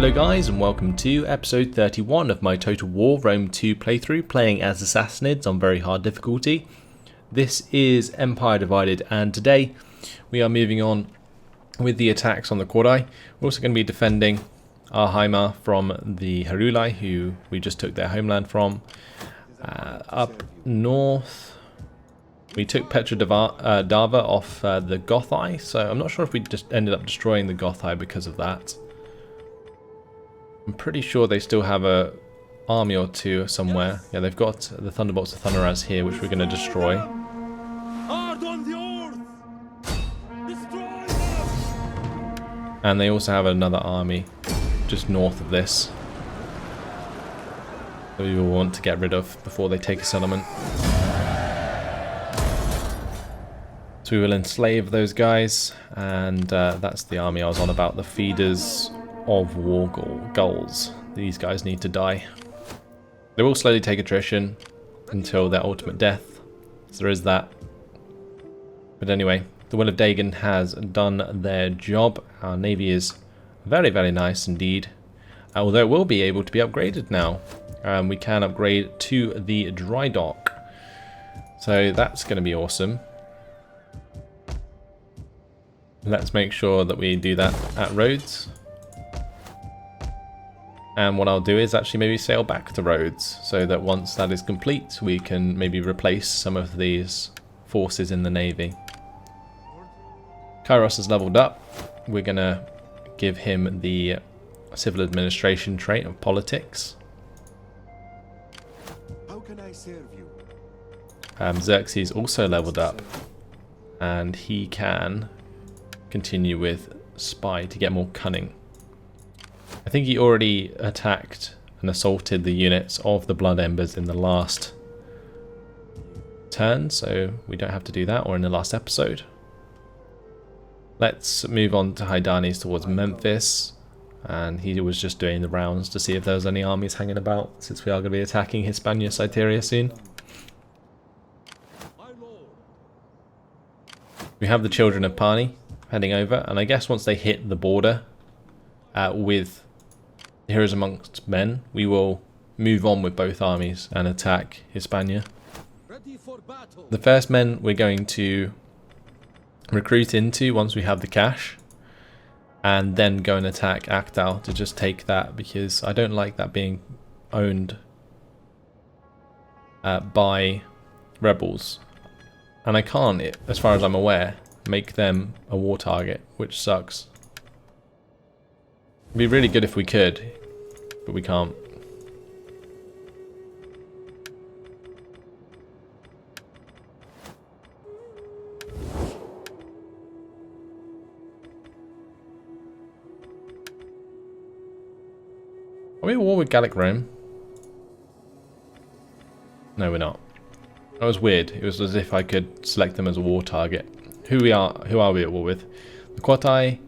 Hello guys, and welcome to episode 31 of my Total War Rome 2 playthrough, playing as the Sassanids on very hard difficulty. This is Empire Divided, and today we are moving on with the attacks on the Quadi. We're also going to be defending our Haima from the Heruli, who we just took their homeland from. Up north, we took Petra Dava off the Gothai, so I'm not sure if we just ended up destroying the Gothai because of that. I'm pretty sure they still have a army or two somewhere. Yeah, they've got the Thunderbolts of Thunderaz here, which we're going to destroy. And they also have another army just north of this that we will want to get rid of before they take a settlement. So we will enslave those guys, and that's the army I was on about, the feeders of war gulls. These guys need to die. They will slowly take attrition until their ultimate death, so there is that. But anyway, the Will of Dagon has done their job. Our navy is very, very nice indeed, although it will be able to be upgraded now. We can upgrade to the dry dock, so that's going to be awesome. Let's make sure that we do that at Rhodes. And what I'll do is actually maybe sail back to Rhodes, so that once that is complete, we can maybe replace some of these forces in the navy. Kairos has leveled up. We're going to give him the civil administration trait of politics. How can I serve you? Xerxes also leveled up, and he can continue with spy to get more cunning. I think he already attacked and assaulted the units of the Blood Embers in the last turn, so we don't have to do that, or in the last episode. Let's move on to Hydanes towards Memphis, and he was just doing the rounds to see if there was any armies hanging about, since we are going to be attacking Hispania Cyteria soon. We have the Children of Pani heading over, and I guess once they hit the border with Heroes Amongst Men, we will move on with both armies and attack Hispania. The first men we're going to recruit into once we have the cash, and then go and attack Actal to just take that, because I don't like that being owned by rebels, and I can't, as far as I'm aware, make them a war target, which sucks. It'd be really good if we could, but we can't. Are we at war with Gallic Rome? No, we're not. That was weird. It was as if I could select them as a war target. Who are we at war with? The Quatai,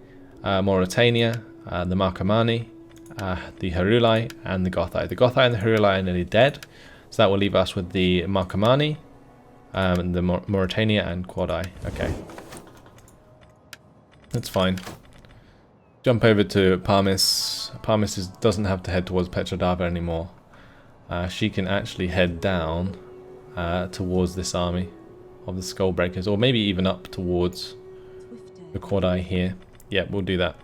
Mauritania, the Marcomanni, the Heruli, and the Gothai. The Gothai and the Heruli are nearly dead, so that will leave us with the Marcomanni, and the Mauritania and Quadi. Okay, that's fine. Jump over to Parmis. Parmis doesn't have to head towards Petra Dava anymore. She can actually head down towards this army of the Skullbreakers, or maybe even up towards the Quadi here. Yeah, we'll do that.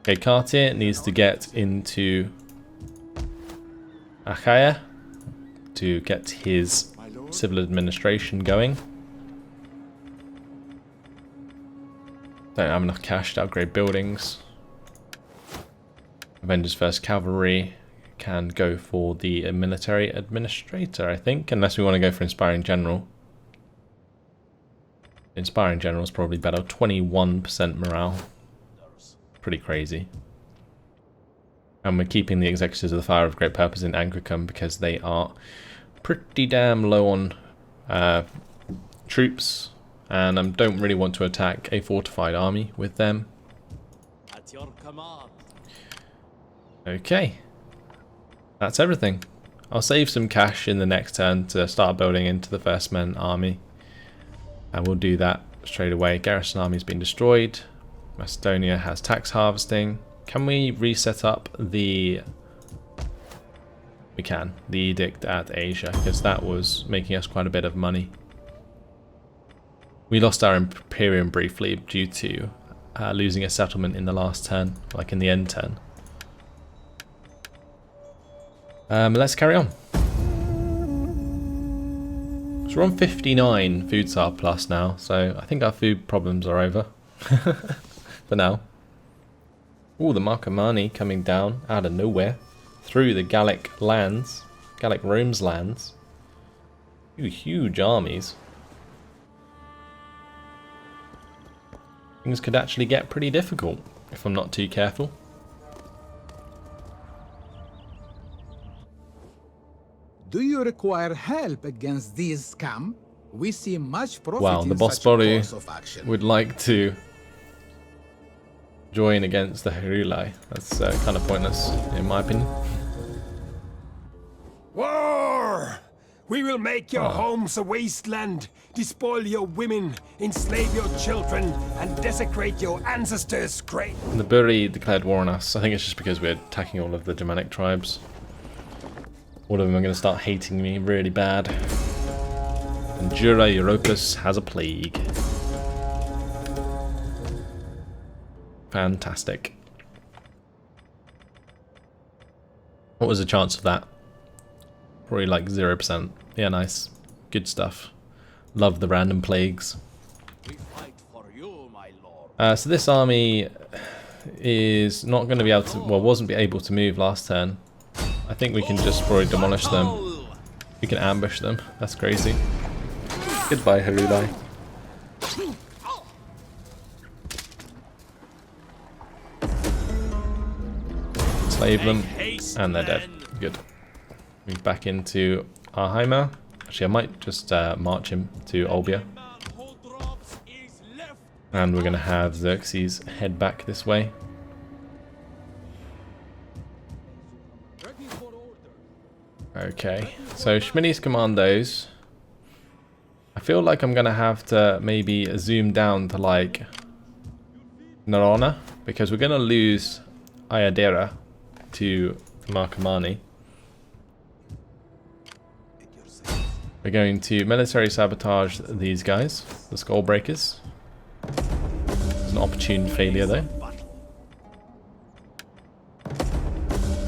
Okay, Cartier needs to get into Achaia to get his civil administration going. Don't have enough cash to upgrade buildings. Avengers First Cavalry can go for the military administrator, I think, unless we want to go for Inspiring General. Inspiring General is probably better. 21% morale. Pretty crazy. And we're keeping the Executors of the Fire of Great Purpose in Angricum because they are pretty damn low on troops, and I don't really want to attack a fortified army with them. At your command. Okay. That's everything. I'll save some cash in the next turn to start building into the First Men army. And we'll do that straight away. Garrison army's been destroyed. Macedonia has tax harvesting. Can we reset up the... We can. The edict at Asia, because that was making us quite a bit of money. We lost our Imperium briefly due to losing a settlement in the last turn, like in the end turn. Let's carry on. So we're on 59 food surplus now, so I think our food problems are over for now. Ooh, the Marcomanni coming down out of nowhere through the Gallic lands, Gallic Rome's lands. Ooh, huge armies. Things could actually get pretty difficult if I'm not too careful. Do you require help against these scum? We see much profit Wow, the in boss such a body course of action. would like to join against the Heruli. That's kind of pointless, in my opinion. War! We will make your homes a wasteland, despoil your women, enslave your children, and desecrate your ancestors' grave. The Buri declared war on us. I think it's just because we're attacking all of the Germanic tribes. All of them are going to start hating me really bad. And Jura Europus has a plague. Fantastic. What was the chance of that? Probably like 0%. Yeah, nice. Good stuff. Love the random plagues. We fight for you, my lord. So this army is not going to be able to, well, wasn't able to move last turn. I think we can just probably demolish them. We can ambush them. That's crazy. Goodbye, Heruli. Slave them, and they're dead. Good. Move back into Arheimer. Actually, I might just march him to Olbia. And we're going to have Xerxes head back this way. Okay, so Schmidt's commandos. I feel like I'm going to have to maybe zoom down to like Narona, because we're going to lose Ayadera to Marcomanni. We're going to military sabotage these guys, the Skullbreakers. It's an opportune failure though.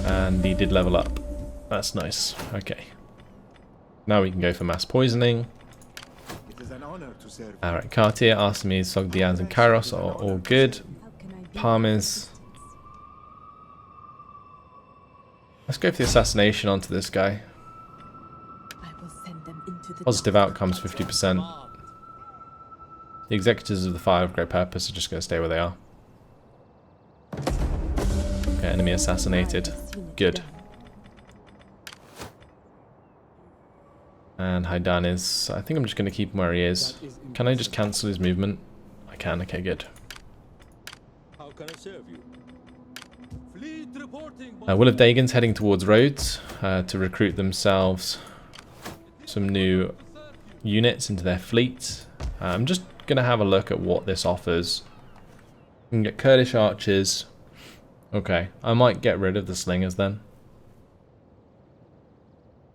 And he did level up. That's nice. Okay. Now we can go for mass poisoning. Alright, Cartier, Artemis, Sogdians and Kairos are all good. Parmes. Let's go for the assassination onto this guy. Positive outcomes 50%. The executors of the Fire of Great Purpose are just going to stay where they are. Okay, enemy assassinated. Good. And Haidan is... I think I'm just going to keep him where he is. Can I just cancel his movement? I can, okay, good. How can I serve you? Fleet reporting. Will of Dagon's heading towards Rhodes to recruit themselves some new units into their fleet. I'm just going to have a look at what this offers. We can get Kurdish archers. Okay, I might get rid of the slingers then.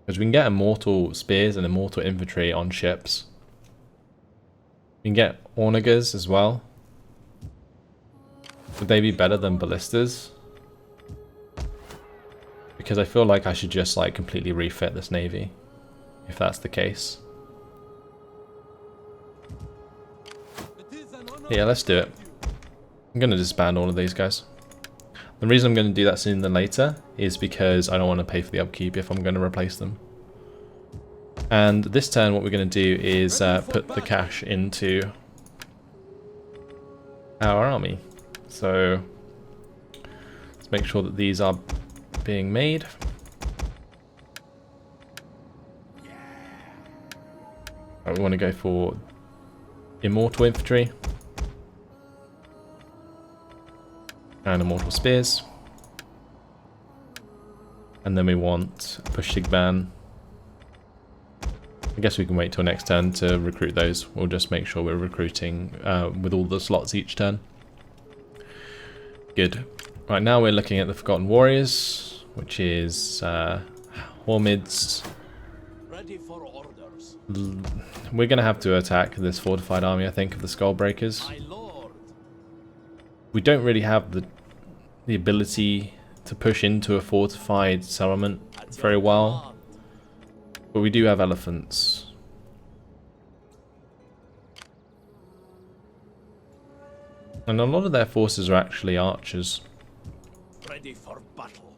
Because we can get immortal spears and immortal infantry on ships. We can get Ornagers as well. Would they be better than ballistas? Because I feel like I should just like completely refit this navy, if that's the case. Yeah, let's do it. I'm going to disband all of these guys. The reason I'm going to do that sooner than later is because I don't want to pay for the upkeep if I'm going to replace them. And this turn what we're going to do is put the cash into our army. So let's make sure that these are being made. Right, we want to go for immortal infantry. And immortal spears. And then we want push Sigban. I guess we can wait till next turn to recruit those. We'll just make sure we're recruiting with all the slots each turn. Good. Right, now we're looking at the Forgotten Warriors, which is Hormizd. Ready for orders. We're going to have to attack this fortified army, I think, of the Skullbreakers. My lord. We don't really have the ability to push into a fortified settlement very well, but we do have elephants. And a lot of their forces are actually archers. Ready for battle.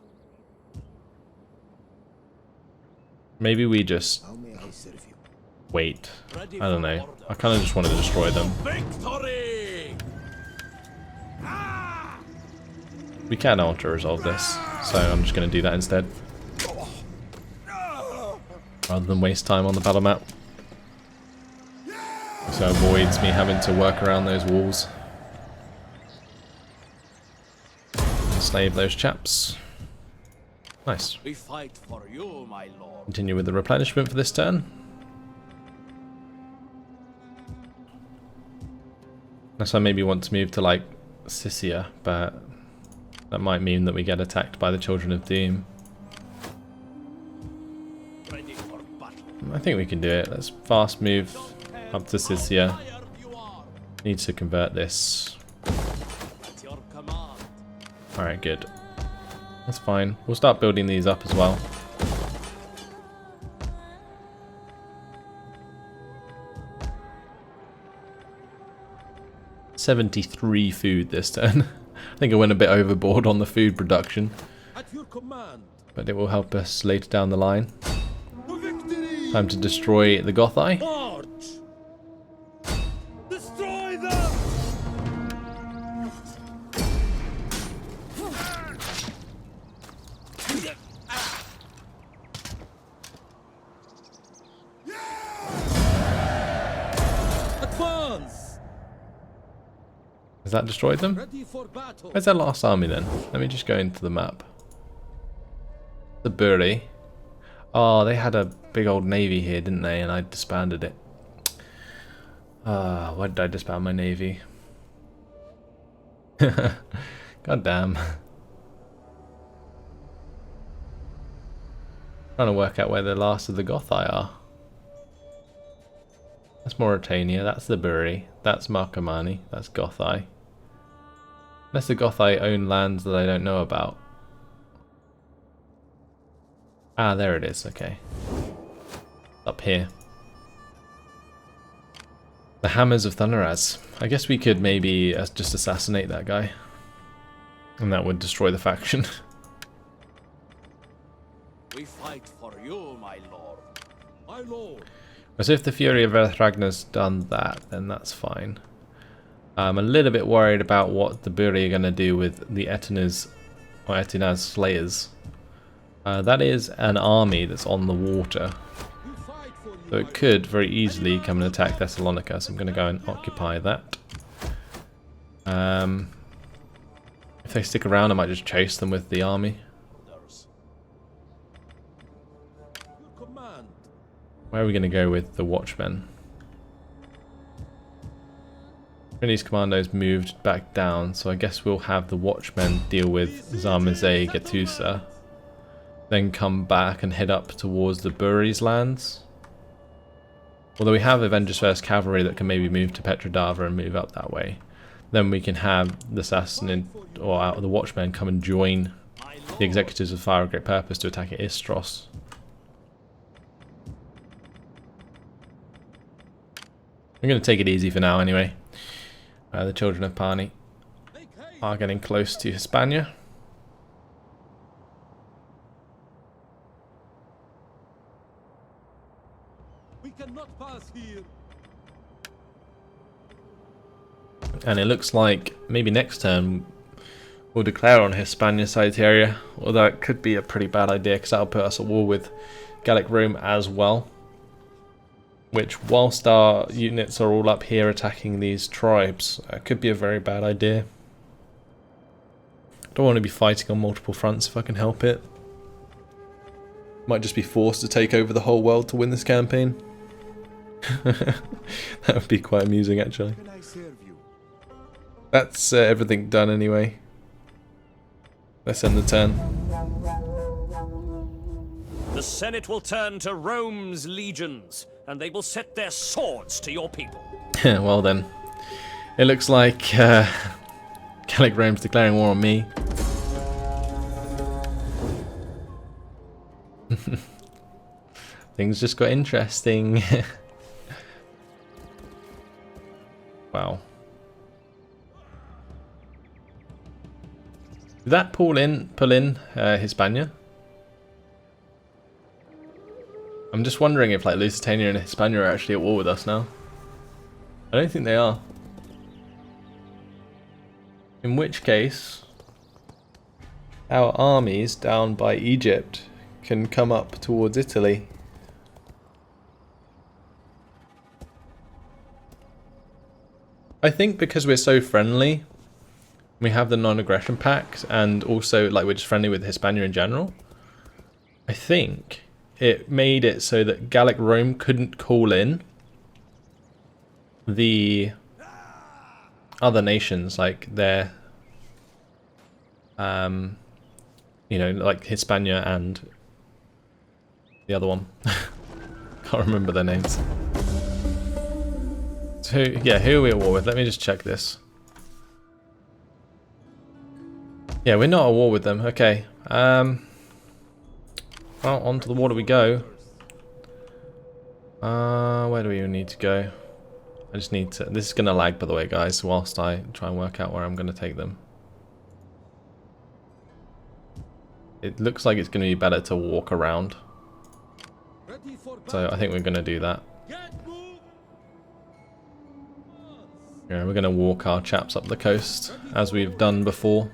Maybe we just wait. I don't know. I kind of just want to destroy them. Victory! We can auto-resolve this, so I'm just going to do that instead. Rather than waste time on the battle map. So it avoids me having to work around those walls. Enslave those chaps. Nice. We fight for you, my lord. Continue with the replenishment for this turn. Unless I maybe want to move to like Sissia, but that might mean that we get attacked by the Children of Doom. Ready for battle. I think we can do it. Let's fast move up to Sissia. Tired you are. Need to convert this. At your command. Alright, good. That's fine. We'll start building these up as well. $73 food this turn. I think I went a bit overboard on the food production, At your command. but it will help us later down the line. To victory. Time to destroy the Gothai. March. Destroy them. Advance. Has that destroyed them? Ready for battle. Where's their last army then? Let me just go into the map. The Buri. Oh, they had a big old navy here, didn't they? And I disbanded it. Why did I disband my navy? God damn. Trying to work out where the last of the Gothai are. That's Mauritania, that's the Buri, that's Marcomanni, that's Gothai. Unless the Gothai own lands that I don't know about. Ah, there it is, okay. Up here. The Hammers of Thunderaz. I guess we could maybe just assassinate that guy. And that would destroy the faction. We fight for you, my lord. My lord. So if the Fury of Earthragna's done that, then that's fine. I'm a little bit worried about what the Buri are going to do with the Etinaz or Etinaz Slayers. That is an army that's on the water. We fight for you, So it could very easily come and attack Thessalonica, so I'm going to go and occupy that. If they stick around, I might just chase them with the army. orders. Your command. Where are we going to go with the Watchmen? Trinity Commandos moved back down, so I guess we'll have the Watchmen deal with Zarmazay Gattusa. Then come back and head up towards the Buri's lands. Although we have Avengers First Cavalry that can maybe move to Petrodava and move up that way. Then we can have the Sassanid or the Watchmen come and join the Executives of Fire of Great Purpose to attack at Istros. I'm going to take it easy for now anyway. The Children of Pani Make haste. are getting close to Hispania. We cannot pass here. And it looks like maybe next turn we'll declare on Hispania Citeria, although it could be a pretty bad idea because that'll put us at war with Gallic Rome as well. Which, whilst our units are all up here attacking these tribes, could be a very bad idea. Don't want to be fighting on multiple fronts if I can help it. Might just be forced to take over the whole world to win this campaign. That would be quite amusing actually. Can I serve you? That's everything done anyway. Let's end the turn. The Senate will turn to Rome's legions, and they will set their swords to your people. Well then, it looks like Gallic Rome's declaring war on me. Things just got interesting. Wow. Did that pull in Hispania? I'm just wondering if like Lusitania and Hispania are actually at war with us now. I don't think they are. In which case, our armies down by Egypt can come up towards Italy. I think because we're so friendly, we have the non-aggression pact, and also like we're just friendly with Hispania in general. I think it made it so that Gallic Rome couldn't call in the other nations, like their, you know, like Hispania and the other one. Can't remember their names. So yeah, who are we at war with? Let me just check this. Yeah, we're not at war with them. Okay. Well, onto the water we go. Where do we even need to go? I just need to... This is going to lag, by the way, guys, whilst I try and work out where I'm going to take them. It looks like it's going to be better to walk around. So I think we're going to do that. Yeah, we're going to walk our chaps up the coast, as we've done before.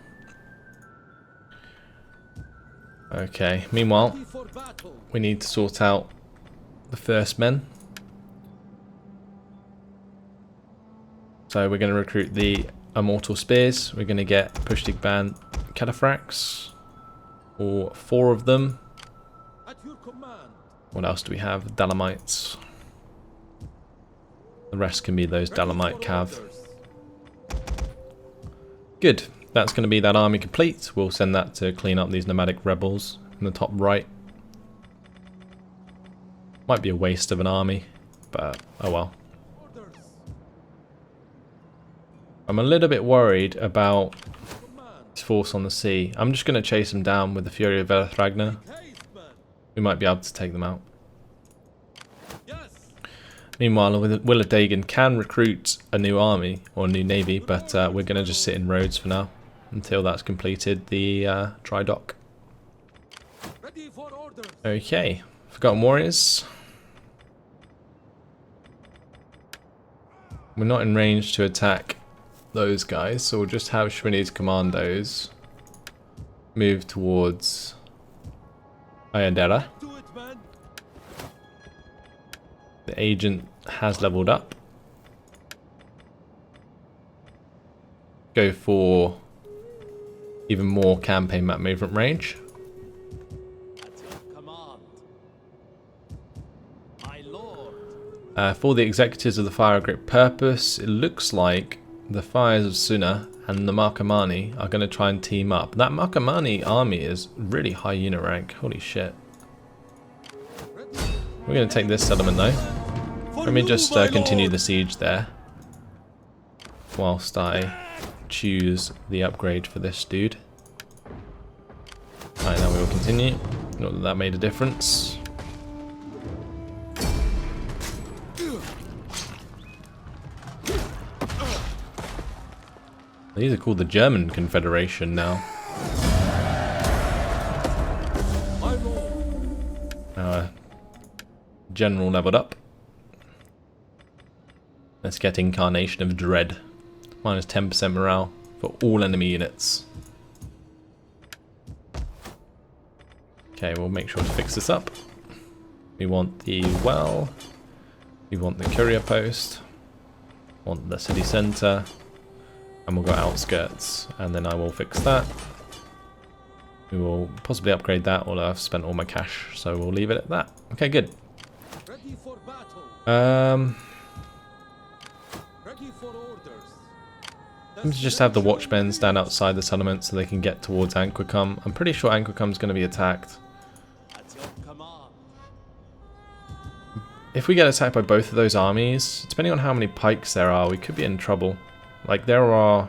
Okay, meanwhile, we need to sort out the first men. So we're going to recruit the Immortal Spears. We're going to get Pushtigban Cataphracts, or 4 of them. What else do we have? Dalamites. The rest can be those Dalamite Cav. Good. That's going to be that army complete. We'll send that to clean up these nomadic rebels in the top right. Might be a waste of an army, but oh well. I'm a little bit worried about his force on the sea. I'm just going to chase them down with the Fury of Velithragna. We might be able to take them out. Meanwhile, Willadagan can recruit a new army, or a new navy, but we're going to just sit in Rhodes for now, until that's completed the dry dock. Okay, Forgotten Warriors. We're not in range to attack those guys, so we'll just have Shwini's commandos move towards Ayadera. The agent has leveled up. Go for even more campaign map movement range. At your command, my lord. For the executives of the Fire of Great Purpose, it looks like the Fires of Suna and the Marcomanni are going to try and team up. That Marcomanni army is really high unit rank. Holy shit. We're going to take this settlement though. Let me just continue the siege there, whilst I choose the upgrade for this dude. Alright, now we will continue. Not that that made a difference. These are called the German Confederation now. General leveled up. Let's get Incarnation of Dread. Minus 10% morale for all enemy units. Okay, we'll make sure to fix this up. We want the well. We want the courier post. Want the city centre. And we'll go outskirts. And then I will fix that. We will possibly upgrade that, although I've spent all my cash, so we'll leave it at that. Okay, good. I'm to just have the watchmen stand outside the settlement so they can get towards Anquicum. I'm pretty sure Anquicum's going to be attacked. If we get attacked by both of those armies, depending on how many pikes there are, we could be in trouble. Like, there are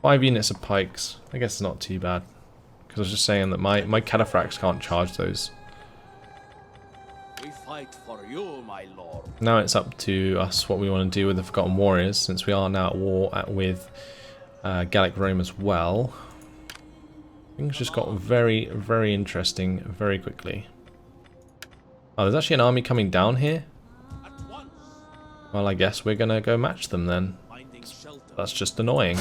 5 units of pikes. I guess it's not too bad. Because I was just saying that my cataphracts can't charge those. We fight for you, my lord. Now it's up to us what we want to do with the Forgotten Warriors, since we are now at war with Gallic Rome as well. Things just got very, very interesting very quickly. Oh, there's actually an army coming down here? Well, I guess we're going to go match them then. That's just annoying.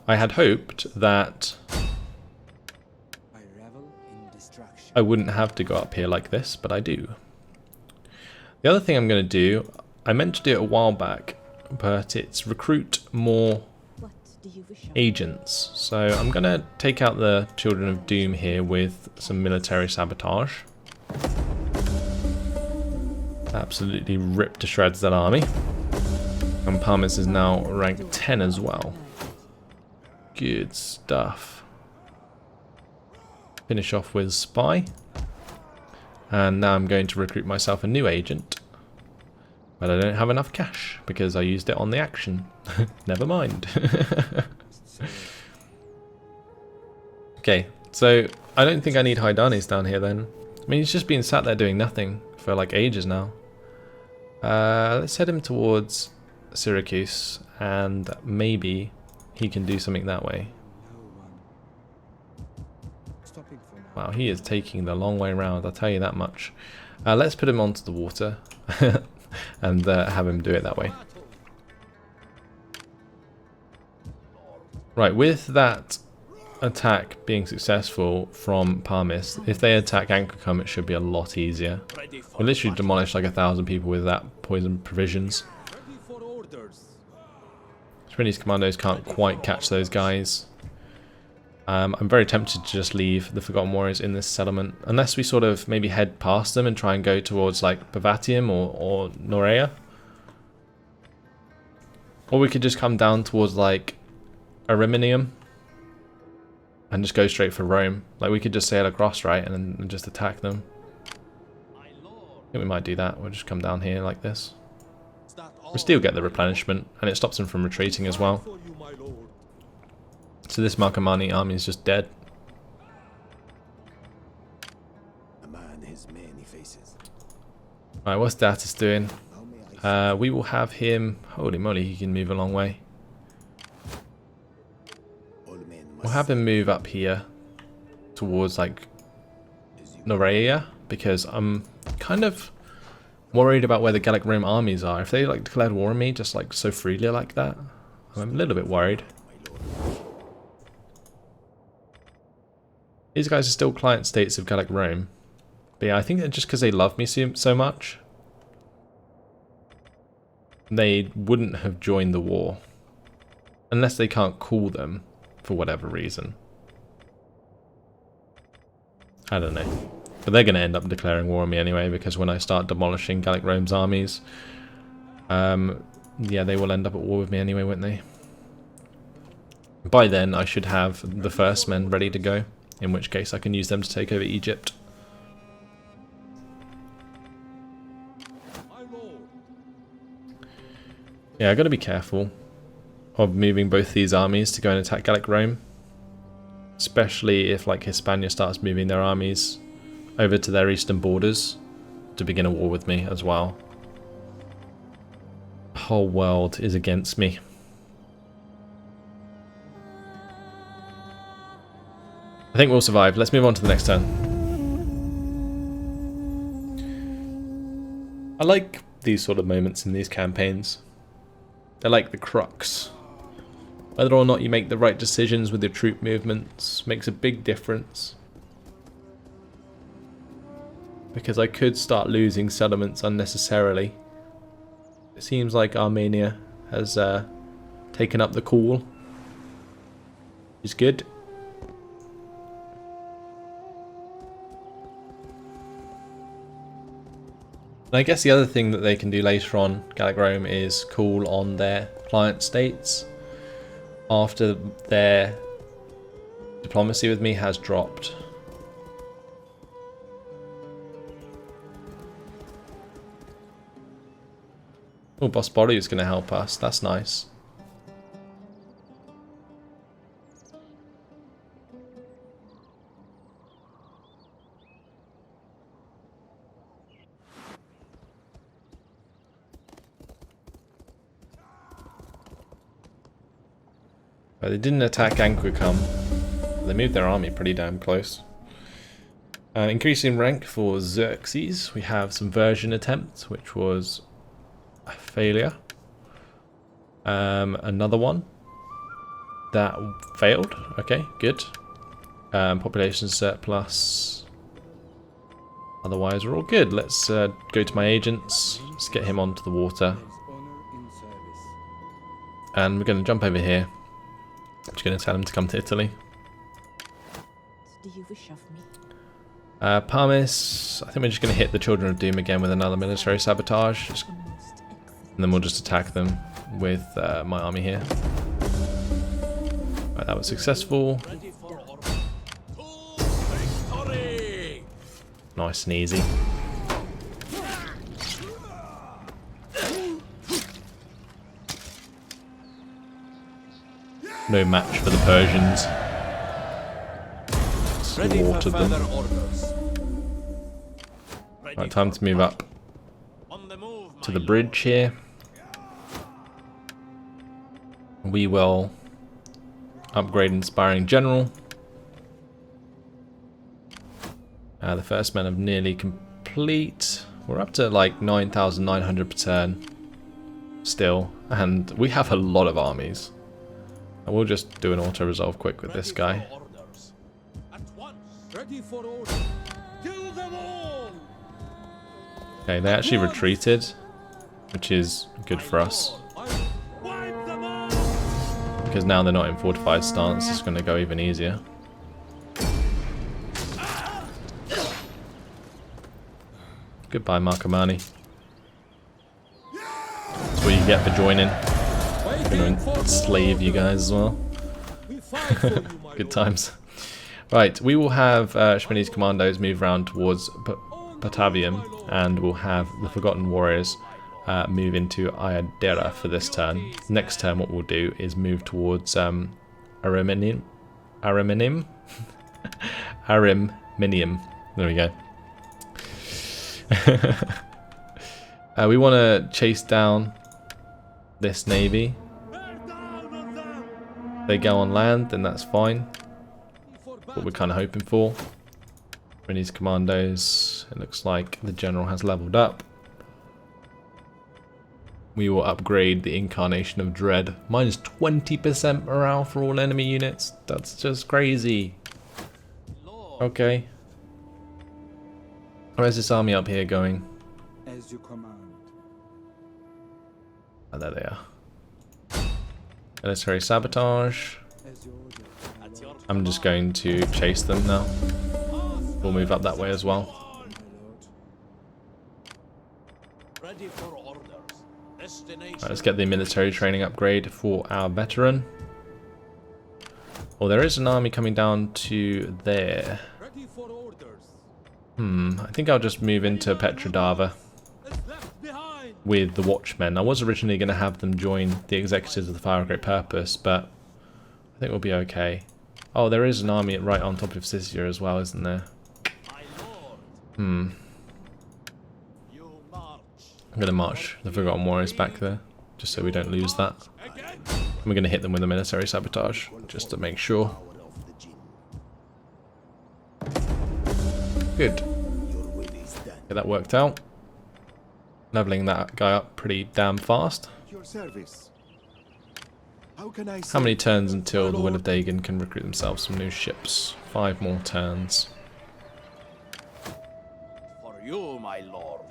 I had hoped that I wouldn't have to go up here like this, but I do. The other thing I'm going to do, I meant to do it a while back, but it's recruit more agents. So I'm going to take out the Children of Doom here with some military sabotage. Absolutely ripped to shreds that army. And Parmis is now rank 10 as well. Good stuff. Finish off with Spy. And now I'm going to recruit myself a new agent. But I don't have enough cash because I used it on the action. Never mind. Okay, so I don't think I need Hydanes down here then. I mean, he's just been sat there doing nothing for like ages now. Let's head him towards Syracuse and maybe he can do something that way. Wow, he is taking the long way around, I'll tell you that much. Let's put him onto the water and have him do it that way. Right, with that attack being successful from Parmis, if they attack Anquicum, it should be a lot easier. We literally demolished like 1,000 people with that poison provisions. Sprinty's commandos can't quite catch those guys. I'm very tempted to just leave the Forgotten Warriors in this settlement, unless we sort of maybe head past them and try and go towards like Bavatium or Norea. Or we could just come down towards like Ariminium and just go straight for Rome. Like we could just sail across, right, and just attack them. I think we might do that. We'll just come down here like this. We still get the replenishment, and it stops them from retreating as well. So this Marcomanni army is just dead. Alright, what's Datus doing? We will have him... Holy moly, he can move a long way. We'll have him move up here towards like Norea, because I'm kind of worried about where the Gallic Rome armies are. If they like declared war on me just like so freely like that, I'm a little bit worried. These guys are still client states of Gallic Rome. But yeah, I think that just because they love me so much, they wouldn't have joined the war. Unless they can't call them for whatever reason. I don't know. But they're going to end up declaring war on me anyway, because when I start demolishing Gallic Rome's armies, yeah, they will end up at war with me anyway, won't they? By then, I should have the first men ready to go, in which case I can use them to take over Egypt. Yeah, I got to be careful of moving both these armies to go and attack Gallic Rome, especially if like Hispania starts moving their armies over to their eastern borders to begin a war with me as well. The whole world is against me. I think we'll survive. Let's move on to the next turn. I like these sort of moments in these campaigns. They're like the crux. Whether or not you make the right decisions with your troop movements makes a big difference. Because I could start losing settlements unnecessarily. It seems like Armenia has taken up the call. Which is good. And I guess the other thing that they can do later on, Gallic Rome, is call on their client states after their diplomacy with me has dropped. Oh, Bosporu is going to help us. That's nice. But they didn't attack Anquicum. They moved their army pretty damn close. Increasing rank for Xerxes. We have some version attempts, which was a failure. Another one that failed. Okay, good. Population surplus. Otherwise, we're all good. Let's go to my agents. Let's get him onto the water. And we're going to jump over here. I'm just going to tell him to come to Italy. Do you wish of me? Parmis, I think we're just going to hit the Children of Doom again with another military sabotage. And then we'll just attack them with my army here. Right, that was successful. Nice and easy. No match for the Persians. Slaughtered them. Right, time to move up to the bridge here. We will upgrade Inspiring General. The first men have nearly complete. We're up to like 9,900 per turn still, and we have a lot of armies. And we'll just do an auto-resolve quick with this guy. Okay, they actually retreated, which is good for us. Because now they're not in fortified stance, it's going to go even easier. Goodbye, Marcomanni. That's what you get for joining. I'm going to enslave you guys as well. Good times. Right, we will have Hormizd commandos move around towards Batavium, and we'll have the Forgotten Warriors move into Iadera for this turn. Next turn, what we'll do is move towards Ariminium. Ariminium. There we go. We want to chase down this navy. They go on land, then that's fine. What we're kind of hoping for. Hormizd commandos. It looks like the general has leveled up. We will upgrade the Incarnation of Dread. Minus 20% morale for all enemy units. That's just crazy. Okay. Where's this army up here going? As you command. Oh, there they are. Military sabotage. I'm just going to chase them now. We'll move up that way as well. Right, let's get the military training upgrade for our veteran. Oh, there is an army coming down to there. I think I'll just move into Petrodava with the Watchmen. I was originally going to have them join the Executors of the Fire of Great Purpose, but I think we'll be okay. Oh, there is an army right on top of Sicily as well, isn't there? I'm going to march the Forgotten Warriors back there, just so we don't lose that. And we're going to hit them with a military sabotage, just to make sure. Good. Get that worked out. Leveling that guy up pretty damn fast. How many turns until the Will of Dagon can recruit themselves some new ships? 5 more turns.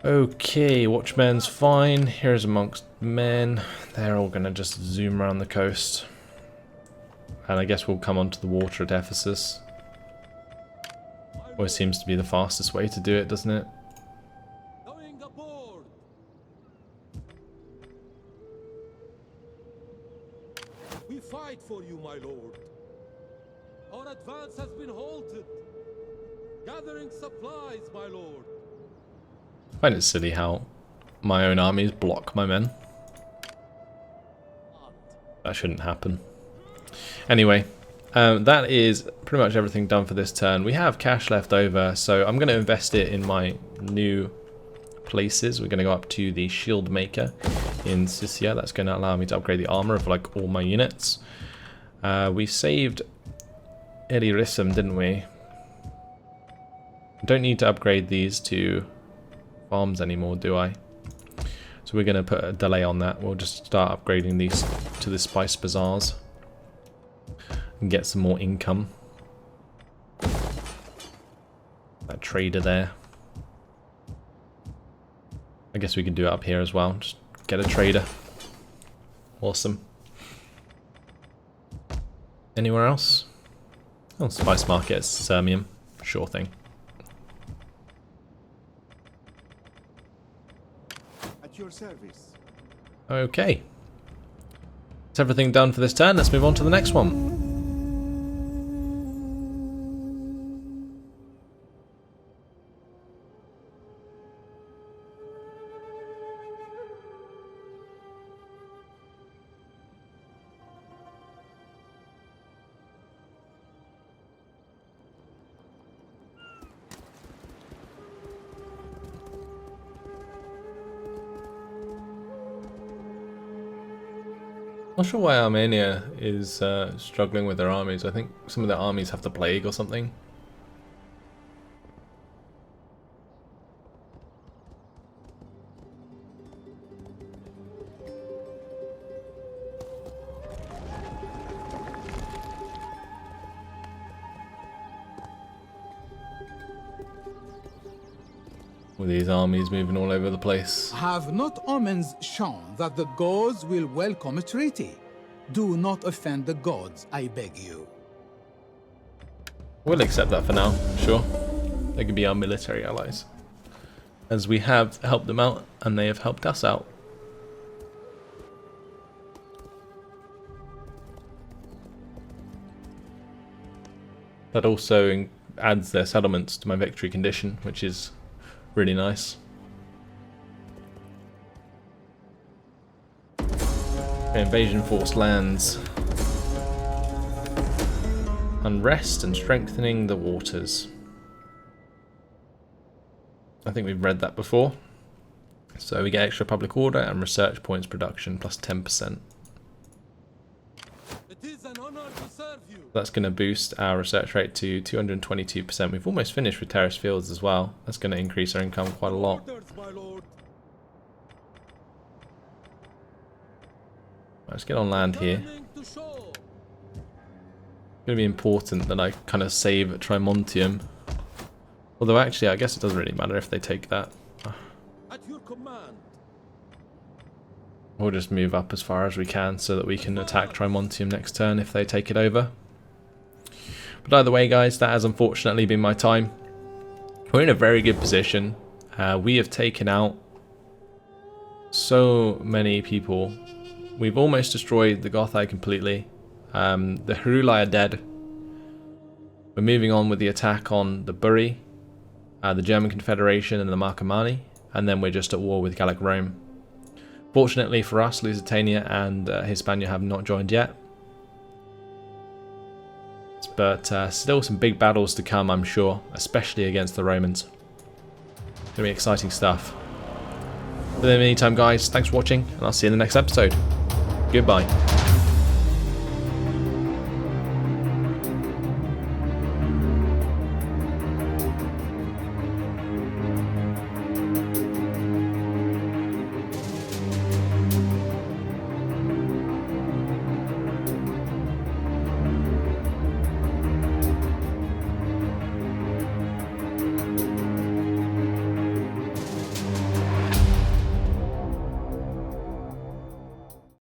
Okay, Watchmen's fine. Here's amongst men. They're all going to just zoom around the coast. And I guess we'll come onto the water at Ephesus. Always seems to be the fastest way to do it, doesn't it? fight for you, my lord. Our advance has been halted. Gathering supplies, my lord. I find it silly how my own armies block my men. That shouldn't happen. Anyway, that is pretty much everything done for this turn. We have cash left over, so I'm going to invest it in my new places. We're going to go up to the shield maker in Sissia. That's going to allow me to upgrade the armor of like all my units. We saved Elirism, didn't we? Don't need to upgrade these to farms anymore, do I? So we're going to put a delay on that. We'll just start upgrading these to the spice bazaars and get some more income. That trader there. I guess we can do it up here as well. Just get a trader. Awesome. Anywhere else? Oh, spice market, Sirmium. Sure thing. At your service. Okay. That's everything done for this turn. Let's move on to the next one. Not sure why Armenia is struggling with their armies. I think some of their armies have the plague or something. With these armies moving all over the place. Have not omens shown that the gods will welcome a treaty? Do not offend the gods, I beg you. We'll accept that for now, sure. They can be our military allies, as we have helped them out and they have helped us out. That also adds their settlements to my victory condition, which is really nice. Okay, invasion force lands. Unrest and strengthening the waters. I think we've read that before. So we get extra public order and research points production plus 10%. It is an honor to serve you. That's going to boost our research rate to 222%. We've almost finished with terrace fields as well. That's going to increase our income quite a lot. Orders, my lord. Let's get on land here. Turning to shore. It's going to be important that I kind of save Trimontium. Although actually I guess it doesn't really matter if they take that. At your command. We'll just move up as far as we can so that we can attack Trimontium next turn if they take it over. But either way guys, that has unfortunately been my time. We're in a very good position. We have taken out so many people. We've almost destroyed the Gothai completely. The Heruli are dead. We're moving on with the attack on the Buri, the German Confederation and the Marcomanni, and then we're just at war with Gallic Rome. Fortunately for us, Lusitania and Hispania have not joined yet. But still some big battles to come, I'm sure, especially against the Romans. It's going to be exciting stuff. But in the meantime, guys, thanks for watching, and I'll see you in the next episode. Goodbye.